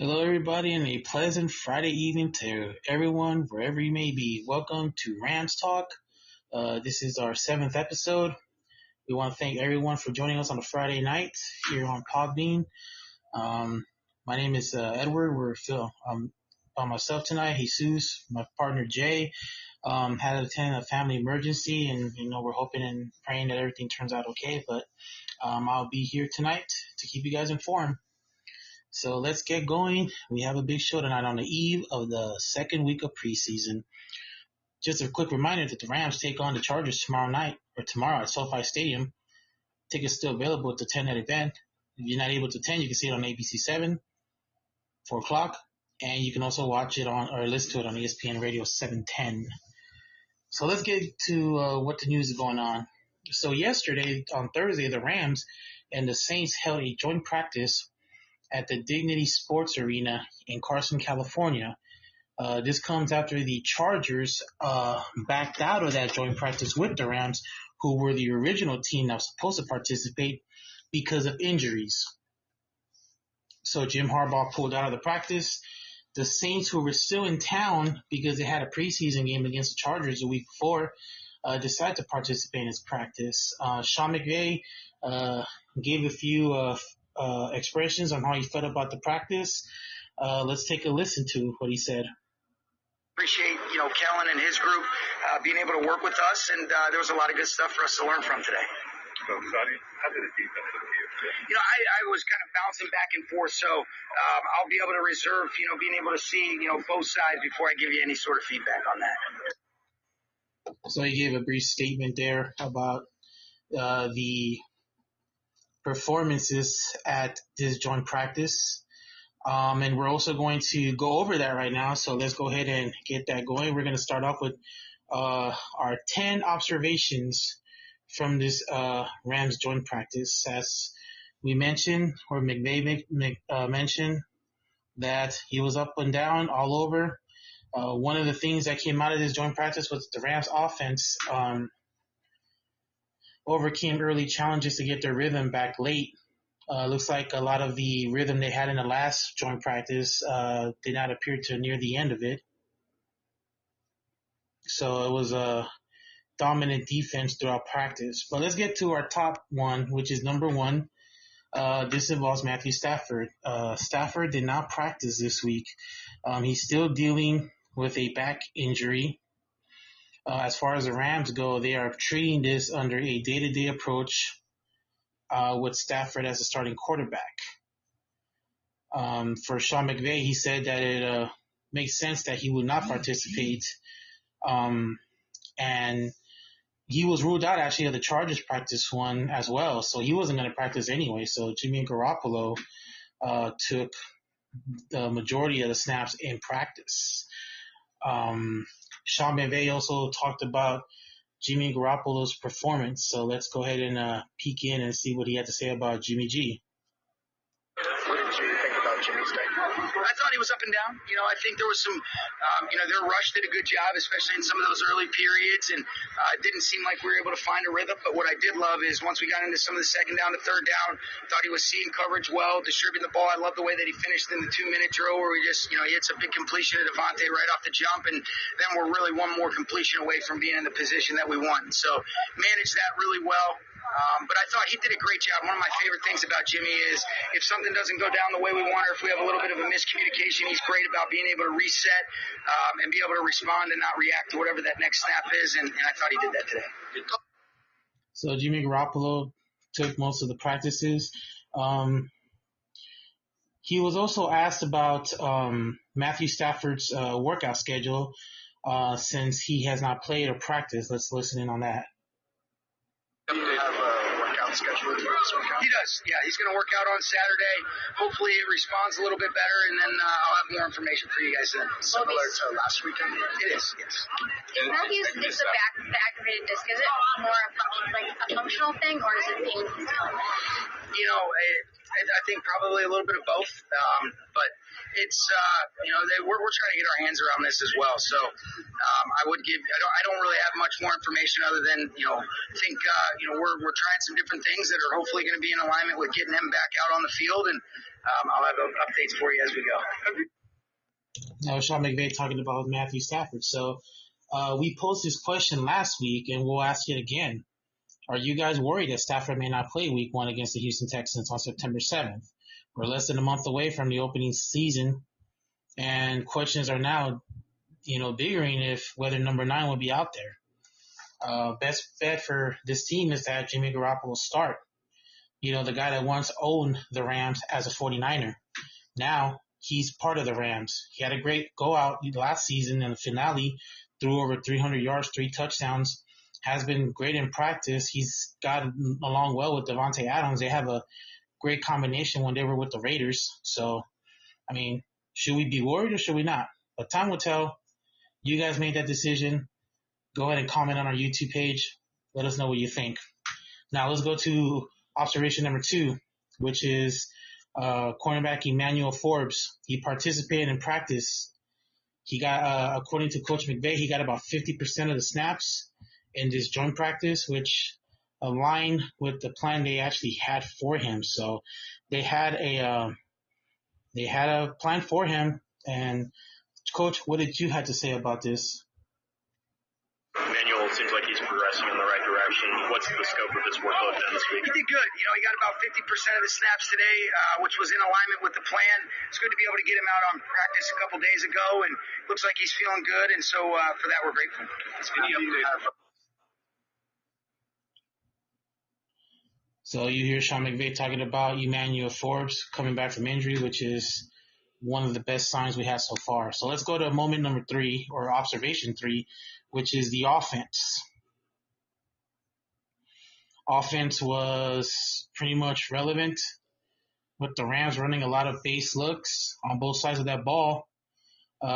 Hello, everybody, and a pleasant Friday evening to everyone, wherever you may be. Welcome to Rams Talk. This is our 7th episode. We want to thank everyone for joining us on a Friday night here on Podbean. My name is Edward. We're by myself tonight. Jesus, my partner Jay, had to attend a family emergency, and we're hoping and praying that everything turns out okay. But I'll be here tonight to keep you guys informed. So let's get going. We have a big show tonight on the eve of the second week of preseason. Just a quick reminder that the Rams take on the Chargers tomorrow at SoFi Stadium. Tickets still available to attend that event. If you're not able to attend, you can see it on ABC 7, 4 o'clock, and you can also watch it or listen to it on ESPN Radio 710. So let's get to what the news is going on. So yesterday, on Thursday, the Rams and the Saints held a joint practice at the Dignity Sports Arena in Carson, California. This comes after the Chargers backed out of that joint practice with the Rams, who were the original team that was supposed to participate because of injuries. So Jim Harbaugh pulled out of the practice. The Saints, who were still in town because they had a preseason game against the Chargers the week before, decided to participate in this practice. Sean McVay gave a few expressions on how he felt about the practice. Let's take a listen to what he said. Appreciate, Kellen and his group being able to work with us, and there was a lot of good stuff for us to learn from today. So, how did the defense look to you? I was kind of bouncing back and forth, so I'll be able to reserve, being able to see, both sides before I give you any sort of feedback on that. So he gave a brief statement there about the performances at this joint practice. And we're also going to go over that right now. So let's go ahead and get that going. We're going to start off with our 10 observations from this Rams joint practice. As we mentioned, or McVay mentioned, that he was up and down all over. One of the things that came out of this joint practice was the Rams offense overcame early challenges to get their rhythm back late. Looks like a lot of the rhythm they had in the last joint practice did not appear to near the end of it. So it was a dominant defense throughout practice. But let's get to our top one, which is number one. This involves Matthew Stafford. Stafford did not practice this week. He's still dealing with a back injury. As far as the Rams go, they are treating this under a day-to-day approach with Stafford as a starting quarterback. For Sean McVay, he said that it makes sense that he would not participate. And he was ruled out actually of the Chargers practice one as well, so he wasn't going to practice anyway. So Jimmy Garoppolo took the majority of the snaps in practice. Sean McVay also talked about Jimmy Garoppolo's performance. So let's go ahead and peek in and see what he had to say about Jimmy G. What did you think about Jimmy's day? I thought he was up and down. I think there was some, their rush did a good job, especially in some of those early periods, and it didn't seem like we were able to find a rhythm. But what I did love is once we got into some of the second down to third down, thought he was seeing coverage well, distributing the ball. I love the way that he finished in the 2-minute drill where we just, he hits a big completion to Devontae right off the jump, and then we're really one more completion away from being in the position that we want. So managed that really well. But I thought he did a great job. One of my favorite things about Jimmy is if something doesn't go down the way we want, or if we have a little bit of a miscommunication, he's great about being able to reset and be able to respond and not react to whatever that next snap is, and I thought he did that today. So Jimmy Garoppolo took most of the practices. He was also asked about Matthew Stafford's workout schedule since he has not played or practiced. Let's listen in on that. Schedule this weekend? He does, yeah. He's going to work out on Saturday. Hopefully it responds a little bit better, and then I'll have more information for you guys then. Similar to last weekend? It is, yes. Matthews, it's the activated disc. Is it more a functional thing, or is it painful? I think probably a little bit of both. But it's we're trying to get our hands around this as well. So I don't really have much more information other than think we're trying some different things that are hopefully going to be in alignment with getting them back out on the field, and I'll have updates for you as we go. Now, Sean McVay talking about Matthew Stafford. So we posed this question last week, and we'll ask it again. Are you guys worried that Stafford may not play Week 1 against the Houston Texans on September 7th? We're less than a month away from the opening season, and questions are now, biggering if whether number 9 will be out there. Best bet for this team is to have Jimmy Garoppolo start. The guy that once owned the Rams as a 49er. Now he's part of the Rams. He had a great go out last season in the finale, threw over 300 yards, 3 touchdowns, has been great in practice. He's got along well with Devontae Adams. They have a great combination when they were with the Raiders. So, should we be worried or should we not? But time will tell. You guys made that decision. Go ahead and comment on our YouTube page. Let us know what you think. Now let's go to observation number 2, which is cornerback Emmanuel Forbes. He participated in practice. He got, according to Coach McVay, he got about 50% of the snaps in this joint practice, which aligned with the plan they actually had for him. So they had a plan for him. And Coach, what did you have to say about this? Emmanuel seems like he's progressing in the right direction. What's the scope of his workload then this week? He did good. He got about 50% of the snaps today, which was in alignment with the plan. It's good to be able to get him out on practice a couple days ago, and looks like he's feeling good. And so for that, we're grateful. So you hear Sean McVay talking about Emmanuel Forbes coming back from injury, which is one of the best signs we have so far. So let's go to moment number 3, or observation 3, which is the offense. Offense was pretty much relevant with the Rams running a lot of base looks on both sides of that ball,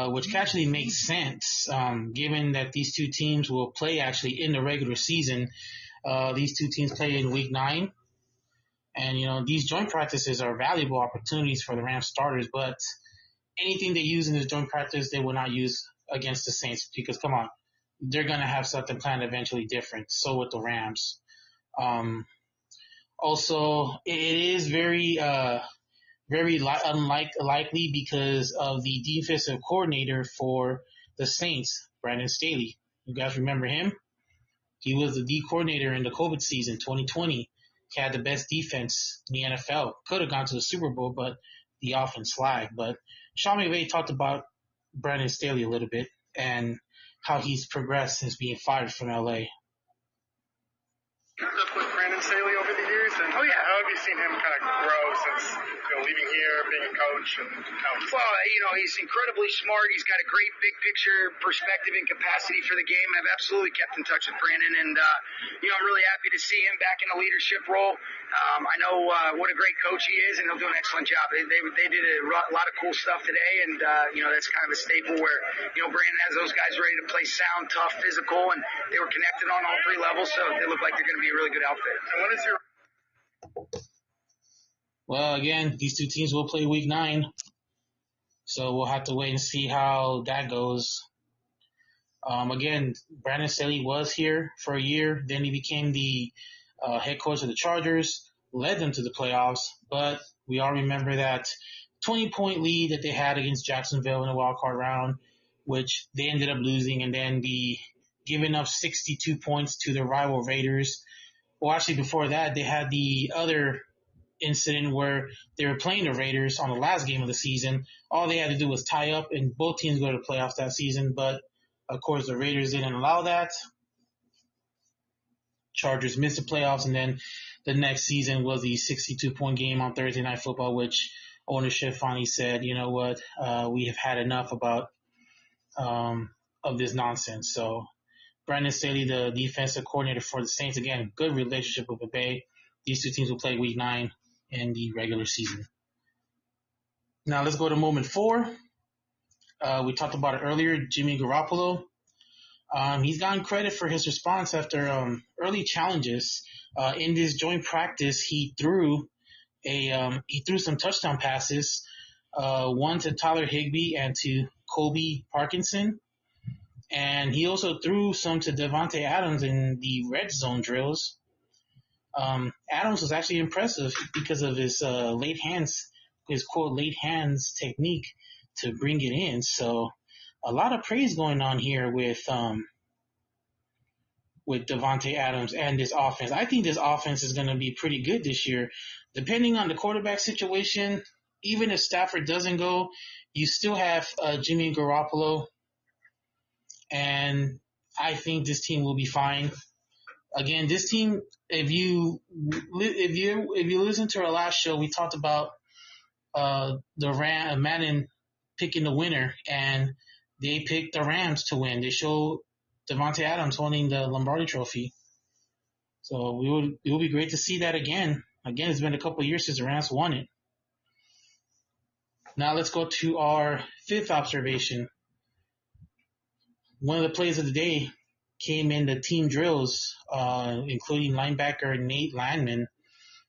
which actually makes sense given that these two teams will play actually in the regular season. These two teams play in Week 9. And, these joint practices are valuable opportunities for the Rams starters, but anything they use in this joint practice, they will not use against the Saints because, come on, they're going to have something planned eventually different. So with the Rams. Also, it is very unlikely because of the defensive coordinator for the Saints, Brandon Staley. You guys remember him? He was the D coordinator in the COVID season, 2020. He had the best defense in the NFL. Could have gone to the Super Bowl, but the offense lagged. But Sean McVay talked about Brandon Staley a little bit and how he's progressed since being fired from LA. With Brandon Staley over the years, and how have you seen him kind of grow since leaving here, being a coach, and Well, he's incredibly smart. He's got a great big picture perspective and capacity for the game. I've absolutely kept in touch with Brandon, and I'm really happy to see him back in a leadership role. I know what a great coach he is, and he'll do an excellent job. They did a lot of cool stuff today, and that's kind of a staple where Brandon has those guys ready to play sound, tough, physical, and they were connected on all 3 levels, so they look like they're going to be a really good outfit. And what is your Well, again, these two teams will play Week 9, so we'll have to wait and see how that goes. Again, Brandon Staley was here for a year. Then he became the head coach of the Chargers, led them to the playoffs. But we all remember that 20-point lead that they had against Jacksonville in the wildcard round, which they ended up losing, and then the giving up 62 points to the rival Raiders. Well, actually, before that, they had the other incident where they were playing the Raiders on the last game of the season. All they had to do was tie up, and both teams go to the playoffs that season. But, of course, the Raiders didn't allow that. Chargers missed the playoffs, and then the next season was the 62-point game on Thursday Night Football, which ownership finally said, you know what, we have had enough of this nonsense. So Brandon Staley, the defensive coordinator for the Saints, again, good relationship with the Bay. These two teams will play Week 9 in the regular season. Now let's go to moment 4. We talked about it earlier, Jimmy Garoppolo. He's gotten credit for his response after early challenges. In this joint practice, he threw some touchdown passes. one to Tyler Higbee and to Kobe Parkinson. And he also threw some to Devontae Adams in the red zone drills. Adams was actually impressive because of his quote late hands technique to bring it in. So a lot of praise going on here with Devontae Adams and this offense. I think this offense is going to be pretty good this year, depending on the quarterback situation. Even if Stafford doesn't go, you still have Jimmy Garoppolo, and I think this team will be fine. Again, this team, if you listen to our last show, we talked about Madden picking the winner, and they picked the Rams to win. They showed Devontae Adams holding the Lombardi Trophy. So it will be great to see that again. Again, it's been a couple of years since the Rams won it. Now let's go to our fifth observation. One of the plays of the day came in the team drills, including linebacker Nate Landman.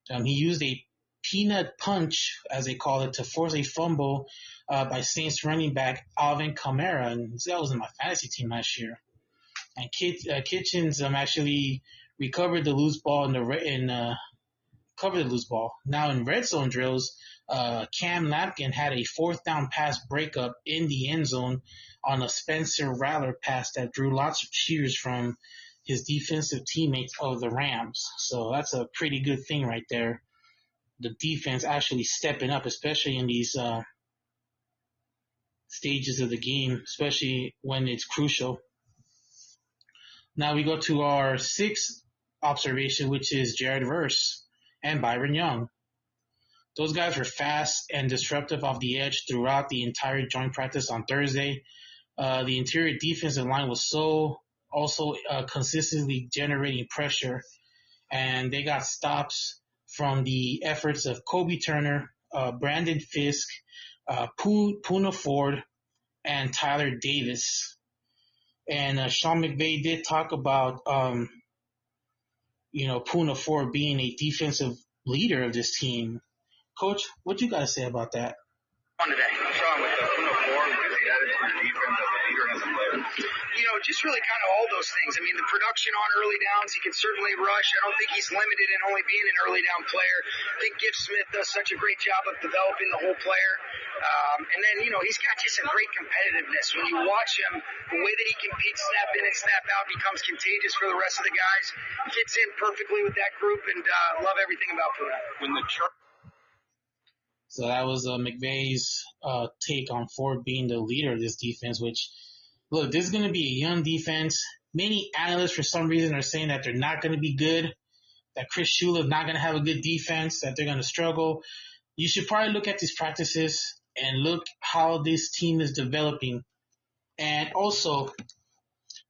He used a peanut punch, as they call it, to force a fumble by Saints running back Alvin Kamara, and that was in my fantasy team last year. And Kitchens actually recovered the loose ball covered the loose ball. Now in red zone drills, Cam Lampkin had a fourth down pass breakup in the end zone on a Spencer Rattler pass that drew lots of cheers from his defensive teammates of the Rams. So that's a pretty good thing right there. The defense actually stepping up, especially in these stages of the game, especially when it's crucial. Now we go to our sixth observation, which is Jared Verse and Byron Young. Those guys were fast and disruptive off the edge throughout the entire joint practice on Thursday. The interior defensive line was also consistently generating pressure, and they got stops from the efforts of Kobe Turner, Brandon Fisk, Poona Ford, and Tyler Davis. And Sean McVay did talk about, Poona Ford being a defensive leader of this team. Coach, what you got to say about that? On today, Sean, with Poona Ford, what has he added to the defense as a leader and as a player? Just really kind of all those things. I mean, the production on early downs, he can certainly rush. I don't think he's limited in only being an early down player. I think Gift Smith does such a great job of developing the whole player. And then, he's got just a great competitiveness. When you watch him, the way that he competes, snap in and snap out, becomes contagious for the rest of the guys. Fits in perfectly with that group, and love everything about Poona. So that was McVay's take on Ford being the leader of this defense, which, look, this is going to be a young defense. Many analysts, for some reason, are saying that they're not going to be good, that Chris Shula is not going to have a good defense, that they're going to struggle. You should probably look at these practices and look how this team is developing. And also,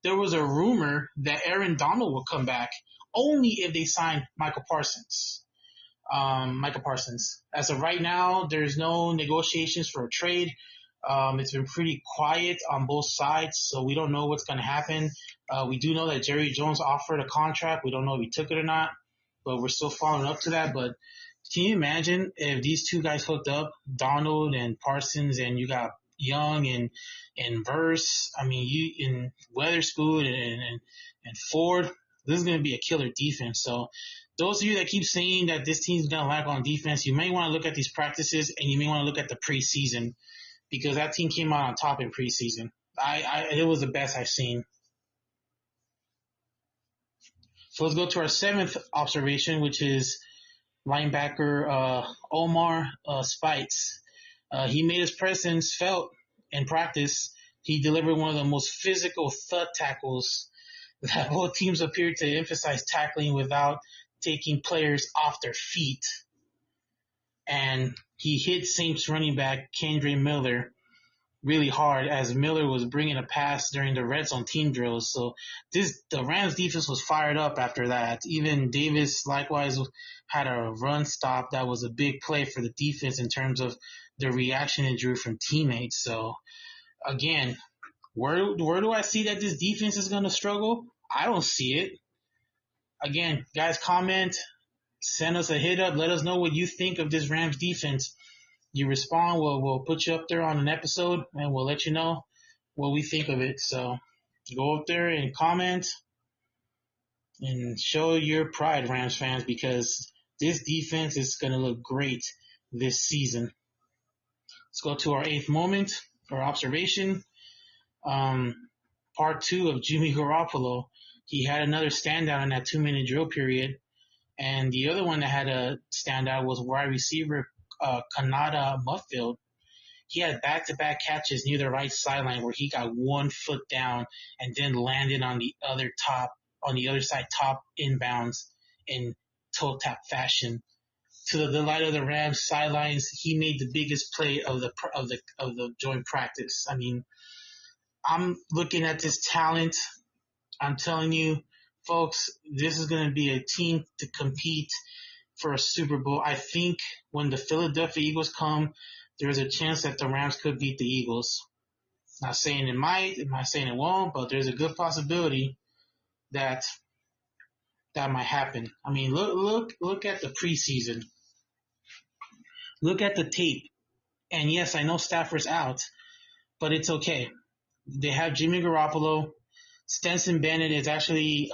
there was a rumor that Aaron Donald will come back only if they sign Michael Parsons. As of right now, there's no negotiations for a trade. It's been pretty quiet on both sides, so we don't know what's going to happen. We do know that Jerry Jones offered a contract. We don't know if he took it or not, but we're still following up to that. But can you imagine if these two guys hooked up, Donald and Parsons, and you got Young and Verse, in Weatherspoon and Ford? This is going to be a killer defense. So those of you that keep saying that this team's going to lack on defense, you may want to look at these practices and you may want to look at the preseason, because that team came out on top in preseason. It was the best I've seen. So let's go to our seventh observation, which is linebacker Omar Speights. He made his presence felt in practice. He delivered one of the most physical thud tackles that both teams appeared to emphasize tackling without taking players off their feet. And he hit Saints running back Kendre Miller really hard as Miller was bringing a pass during the red zone team drills. So the Rams defense was fired up after that. Even Davis likewise had a run stop that was a big play for the defense in terms of the reaction it drew from teammates. So again, where do I see that this defense is going to struggle? I don't see it. Again, guys, comment, send us a hit up. Let us know what you think of this Rams defense. you respond, we'll put you up there on an episode, and we'll let you know what we think of it. So go up there and comment and show your pride, Rams fans, because this defense is going to look great this season. Let's go to our 8th moment, or observation. Part 2 of Jimmy Garoppolo. He had another standout in that 2-minute drill period. And the other one that had a standout was wide receiver Kanata Muffield. He had back-to-back catches near the right sideline where he got 1 foot down and then landed on the other side, top inbounds in toe tap fashion. To the delight of the Rams sidelines, he made the biggest play of the joint practice. I mean, I'm looking at this talent. I'm telling you, folks, this is going to be a team to compete for a Super Bowl. I think when the Philadelphia Eagles come, there's a chance that the Rams could beat the Eagles. Not saying it might, I'm not saying it won't, but there's a good possibility that might happen. I mean, look at the preseason. Look at the tape. And yes, I know Stafford's out, but it's okay. They have Jimmy Garoppolo. Stetson Bennett is actually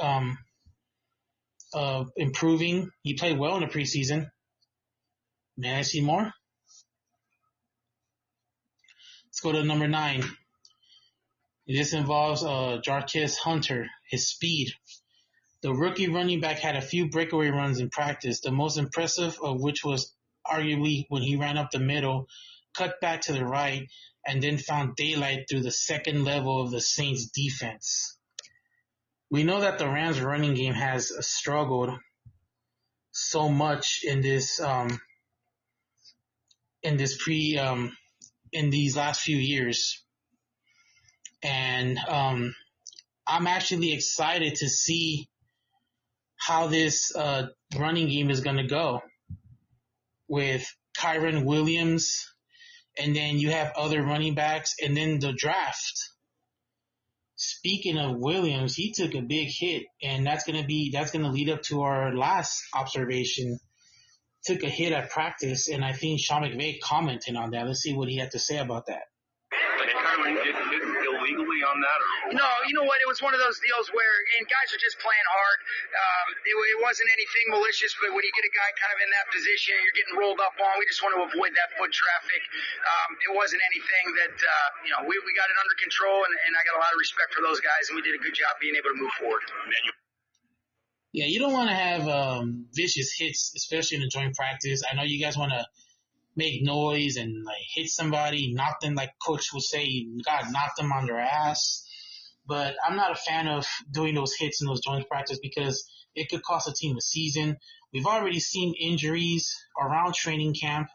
improving. He played well in the preseason. May I see more? Let's go to number 9. This involves Jarquez Hunter, his speed. The rookie running back had a few breakaway runs in practice, the most impressive of which was arguably when he ran up the middle, cut back to the right, and then found daylight through the second level of the Saints defense. We know that the Rams running game has struggled so much in these last few years. And I'm actually excited to see how this running game is going to go with Kyren Williams, and then you have other running backs, and then the draft. Speaking of Williams, he took a big hit, and that's going to lead up to our last observation. Took a hit at practice, and I think Sean McVay commented on that. Let's see what he had to say about that. Kyren did illegally on that? Or? No, you know what? It was one of those deals where guys are just playing hard. It wasn't anything malicious, but when you get a guy kind of in that position, you're getting rolled up on. We just want to avoid that foot traffic. It wasn't anything that, we got it under control, and I got a lot of respect for those guys, and we did a good job being able to move forward. Yeah, you don't want to have vicious hits, especially in a joint practice. I know you guys want to make noise and like hit somebody, knock them, like Coach would say, God, knock them on their ass. But I'm not a fan of doing those hits in those joint practice because it could cost a team a season. We've already seen injuries around training camp.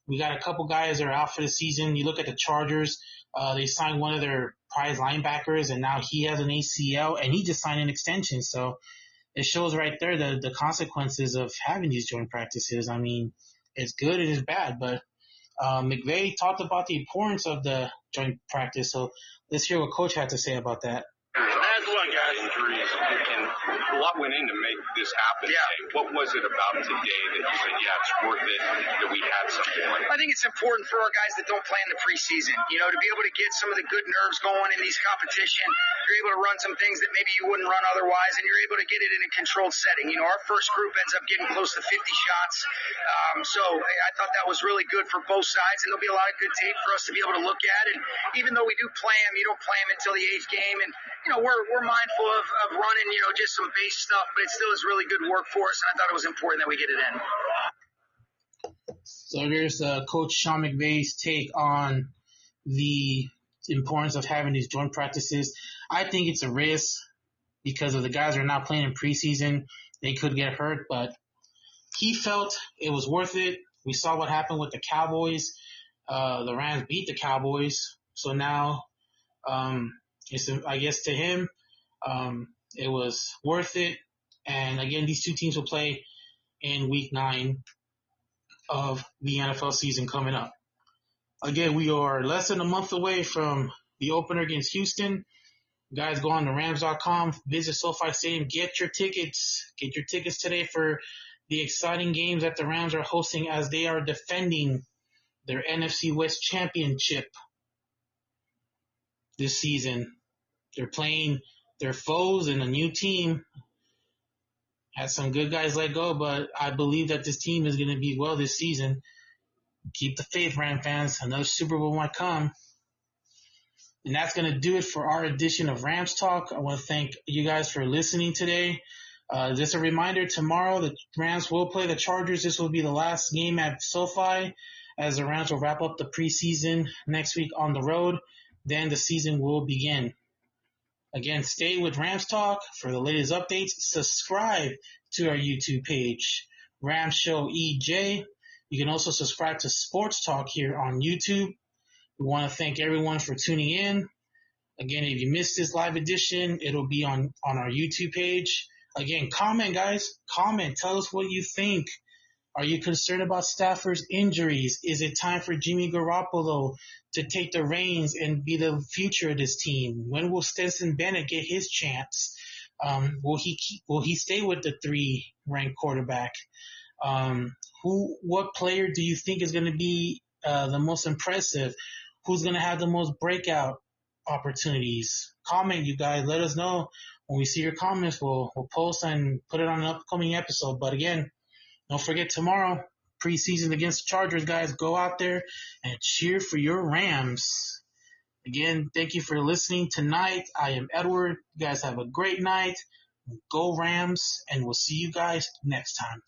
We got a couple guys that are out for the season. You look at the Chargers, they signed one of their prize linebackers, and now he has an ACL, and he just signed an extension. So it shows right there the consequences of having these joint practices. I mean, it's good and it's bad, but McVay talked about the importance of the joint practice. So let's hear what Coach had to say about that. That's one, guys. Injuries, and a lot went in to make this happen. Yeah. What was it about today that you said, yeah, it's worth it that we had something like that? I think it's important for our guys that don't play in the preseason, to be able to get some of the good nerves going in these competition. You're able to run some things that maybe you wouldn't run otherwise, and you're able to get it in a controlled setting. Our first group ends up getting close to 50 shots. So I thought that was really good for both sides, and there'll be a lot of good tape for us to be able to look at. And even though we do play them, you don't play them until the 8th game. And, we're mindful of running, just some base stuff, but it still is really good work for us, and I thought it was important that we get it in. So here's Coach Sean McVay's take on the importance of having these joint practices. I think it's a risk because if the guys are not playing in preseason, they could get hurt, but he felt it was worth it. We saw what happened with the Cowboys. The Rams beat the Cowboys, so now I guess to him it was worth it. And again, these two teams will play in Week 9 of the NFL season coming up. Again, we are less than a month away from the opener against Houston. Guys, go on to Rams.com, visit SoFi Stadium, get your tickets. Get your tickets today for the exciting games that the Rams are hosting as they are defending their NFC West championship this season. They're playing their foes and a new team. Had some good guys let go, but I believe that this team is going to be well this season. Keep the faith, Ram fans. Another Super Bowl might come. And that's going to do it for our edition of Rams Talk. I want to thank you guys for listening today. Just a reminder, tomorrow the Rams will play the Chargers. This will be the last game at SoFi as the Rams will wrap up the preseason next week on the road. Then the season will begin. Again, stay with Rams Talk for the latest updates. Subscribe to our YouTube page, Rams Show EJ. You can also subscribe to Sports Talk here on YouTube. We want to thank everyone for tuning in. Again, if you missed this live edition, it'll be on our YouTube page. Again, comment, guys. Comment. Tell us what you think. Are you concerned about Stafford's injuries? Is it time for Jimmy Garoppolo to take the reins and be the future of this team? When will Stetson Bennett get his chance? Will he stay with the 3-ranked quarterback? What player do you think is going to be the most impressive? Who's going to have the most breakout opportunities? Comment, you guys. Let us know. When we see your comments, we'll post and put it on an upcoming episode. But again, don't forget tomorrow, preseason against the Chargers, guys. Go out there and cheer for your Rams. Again, thank you for listening tonight. I am Edward. You guys have a great night. Go Rams, and we'll see you guys next time.